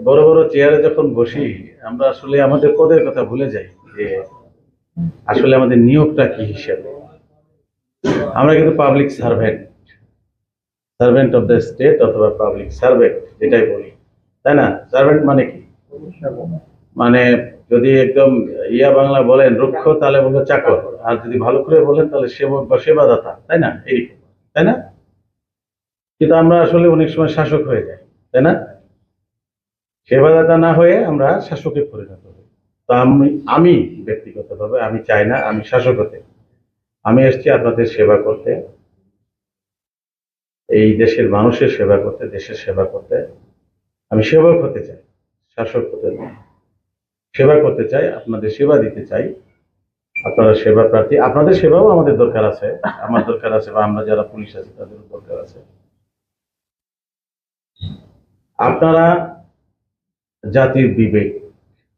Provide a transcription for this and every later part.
বড় বড় চেয়ারে যখন বসি আমরা আসলে আমাদের পদের কথা ভুলে যাই যে আসলে আমাদের নিয়োগটা কি হিসেবে। আমরা কিন্তু public servant, servant of the state অথবা পাবলিক সার্ভেন্ট যেটাই বলি, তাই না? সার্ভেন্ট মানে কি? মানে যদি একদম ইয়া বাংলা বলেন রুক্ষ তাহলে বলবো চাকর, আর যদি ভালো করে বলেন তাহলে সেবক বা সেবাদাতা, তাই না? এইরকম, তাই না? কিন্তু আমরা আসলে অনেক সময় শাসক হয়ে যাই, তাই না? সেবাদাতা না হয়ে আমরা শাসকে পরিণত হই। তো আমি ব্যক্তিগতভাবে আমি চাই না আমি শাসক হতে। আমি এসেছি আপনাদের সেবা করতে, এই দেশের মানুষের সেবা করতে, দেশের সেবা করতে। আমি সেবক হতে চাই, শাসক হতে চাই। সেবা করতে চাই, আপনাদের সেবা দিতে চাই। আপনারা সেবা প্রার্থী, আপনাদের সেবাও আমাদের দরকার আছে, আমার দরকার আছে, বা আমরা যারা পুলিশ আছি তাদেরও দরকার আছে। আপনারা জাতির বিবেক,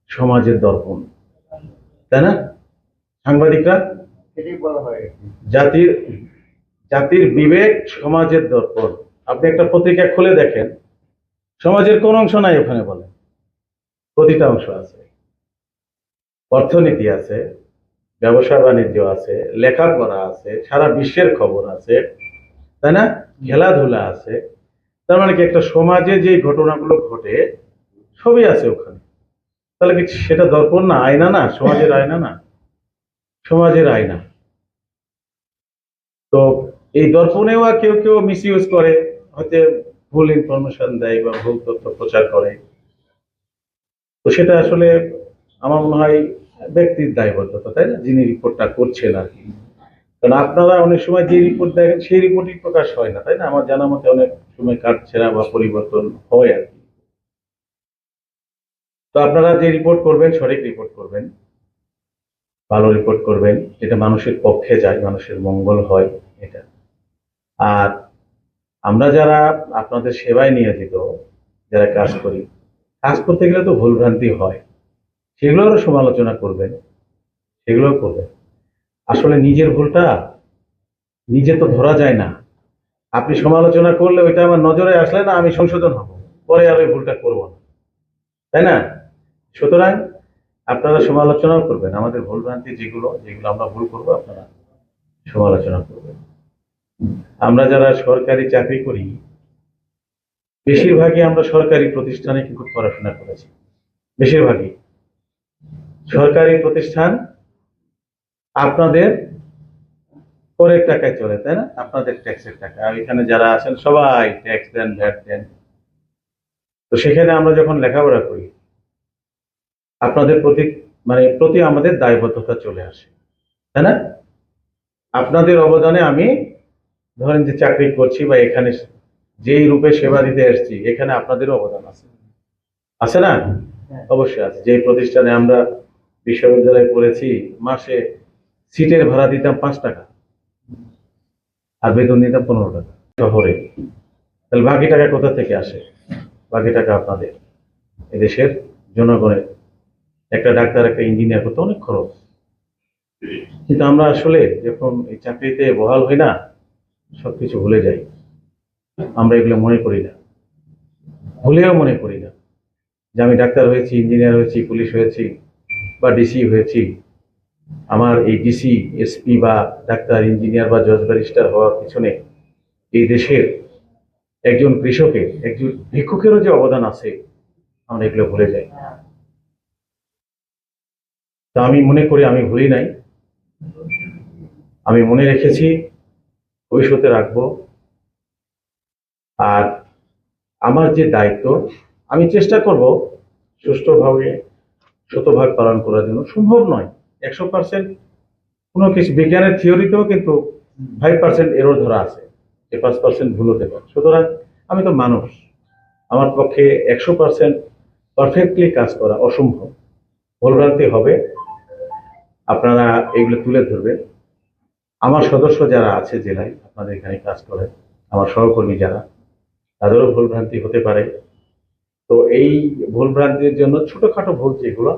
সমাজের দর্পণ, তাই না? সাংবাদিকরা জাতির জাতির বিবেক, সমাজের দর্পণ। আপনি একটা পত্রিকা খুলে দেখেন, সমাজের কোন অংশ নাই ওখানে বলে? প্রতিটা অংশ আছে। অর্থনীতি আছে, ব্যবসা বাণিজ্য আছে, লেখাপড়া আছে, সারা বিশ্বের খবর আছে, তাই না? খেলাধুলা আছে। তার মানে কি একটা সমাজে যে ঘটনাগুলো ঘটে সবই আছে ওখানে। তাহলে কি সেটা দর্পণ না, আয়না না? সমাজের আয়না না? সমাজের আয়না। তো এই দর্পণেও কেউ কেউ মিস ইউজ করে, হয়তো ভুল ইনফরমেশন দেয় বা ভুল তথ্য প্রচার করে। তো সেটা আসলে আমার মনে হয় ব্যক্তির দায়বদ্ধতা, তাই না? যিনি রিপোর্টটা করছেন আর কি। কারণ আপনারা অনেক সময় যে রিপোর্ট দেখেন সেই রিপোর্টই প্রকাশ হয় না, তাই না? আমার জানা মতে অনেক সময় কাটছেড়া বা পরিবর্তন হয় আর কি। তো আপনারা যে রিপোর্ট করবেন সঠিক রিপোর্ট করবেন, ভালো রিপোর্ট করবেন, যেটা মানুষের পক্ষে যায়, মানুষের মঙ্গল হয় এটা। আর আমরা যারা আপনাদের সেবায় নিয়োজিত, যারা কাজ করি, কাজ করতে গেলে তো ভুলভ্রান্তি হয়, সেগুলোরও সমালোচনা করবেন, সেগুলোও করবেন। আসলে নিজের ভুলটা নিজে তো ধরা যায় না। আপনি সমালোচনা করলে ওইটা আমার নজরে আসলে না, আমি সংশোধন হব, পরে আর ওই ভুলটা করবো না, তাই না? সুতরাং আপনারা সমালোচনাও করবেন, আমাদের ভুল ভ্রান্তি যেগুলো যেগুলো আমরা ভুল করবো আপনারা সমালোচনা করবেন। আমরা যারা সরকারি চাকরি করি, বেশিরভাগই আমরা সরকারি প্রতিষ্ঠানে কিন্তু পড়াশোনা করেছি। বেশিরভাগই সরকারি প্রতিষ্ঠান আপনাদের করের টাকায় চলে, তাই না? আপনাদের ট্যাক্সের টাকা। আর এখানে যারা আছেন সবাই ট্যাক্স দেন, ভ্যাট দেন। তো সেখানে আমরা যখন লেখাপড়া করি আপনাদের প্রতি আমাদের দায়বদ্ধতা চলে আসে, তাই না? আপনাদের অবদানে আমি ধরেন যে চাকরি করছি বা এখানে যেই রূপে সেবা দিতে এসেছি, এখানে আপনাদেরও অবদান আছে, আছে না? অবশ্যই আছে। যে প্রতিষ্ঠানে আমরা বিশ্ববিদ্যালয়ে পড়েছি, মাসে সিটের ভাড়া দিতাম 5 টাকা আর বেতন দিতাম 15 টাকা শহরে। তাহলে বাকি টাকা কোথা থেকে আসে? বাকি টাকা আপনাদের, এদেশের জনগণের। একটা ডাক্তার, একটা ইঞ্জিনিয়ার করতে অনেক খরচ। কিন্তু আমরা আসলে যখন এই চাকরিতে বহাল হই না, সবকিছু ভুলে যাই। আমরা এগুলো মনে করি না, ভুলেও মনে করি না যে আমি ডাক্তার হয়েছি, ইঞ্জিনিয়ার হয়েছি, পুলিশ হয়েছি বা ডিসি হয়েছি। আমার এই ডিসি, এসপি বা ডাক্তার, ইঞ্জিনিয়ার বা জজ ব্যারিস্টার হওয়ার পিছনে এই দেশের একজন কৃষকের, একজন ভিক্ষুকেরও যে অবদান আছে, আমরা এগুলো ভুলে যাই। তা আমি মনে করি আমি ভুলি নাই, আমি মনে রেখেছি, ভবিষ্যতে রাখবো। আর আমার যে দায়িত্ব, আমি চেষ্টা করব সুষ্ঠুভাবে শতভাগ পালন করার জন্য। সম্ভব নয় 100%। কোনো কিছু বিজ্ঞানের থিওরিতেও কিন্তু 5% এরর ধরা আছে, যে 5% ভুল হতে পারে। সুতরাং আমি তো মানুষ, আমার পক্ষে 100% পারফেক্টলি কাজ করা অসম্ভব। ভুলভ্রান্তি হবে, আপনারা এগুলো তুলে ধরবেন। আমার সদস্য যারা আছে জেলায়, আপনাদের এখানে কাজ করেন, আমার সহকর্মী যারা, তাদেরও ভুলভ্রান্তি হতে পারে। তো এই ভুলভ্রান্তির জন্য ছোটখাটো ভুল যেগুলো,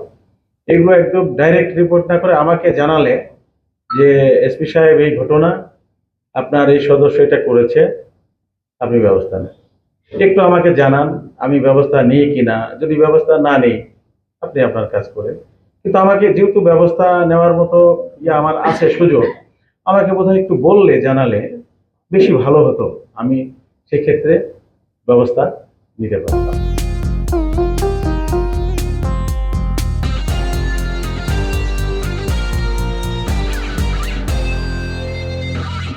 এগুলো একদম ডাইরেক্ট রিপোর্ট না করে আমাকে জানালে যে এসপি সাহেব এই ঘটনা, আপনার এই সদস্য এটা করেছে, আপনি ব্যবস্থা নেন। একটু আমাকে জানান, আমি ব্যবস্থা নিই কিনা। যদি ব্যবস্থা না নেই, আপনি আপনার কাজ করেন। কিন্তু আমাকে যেহেতু ব্যবস্থা নেওয়ার মতো আমার আছে সুযোগ, আমাকে বোধহয় একটু বললে, জানালে বেশি ভালো হতো। আমি সেক্ষেত্রে ব্যবস্থা নিতে পারতাম।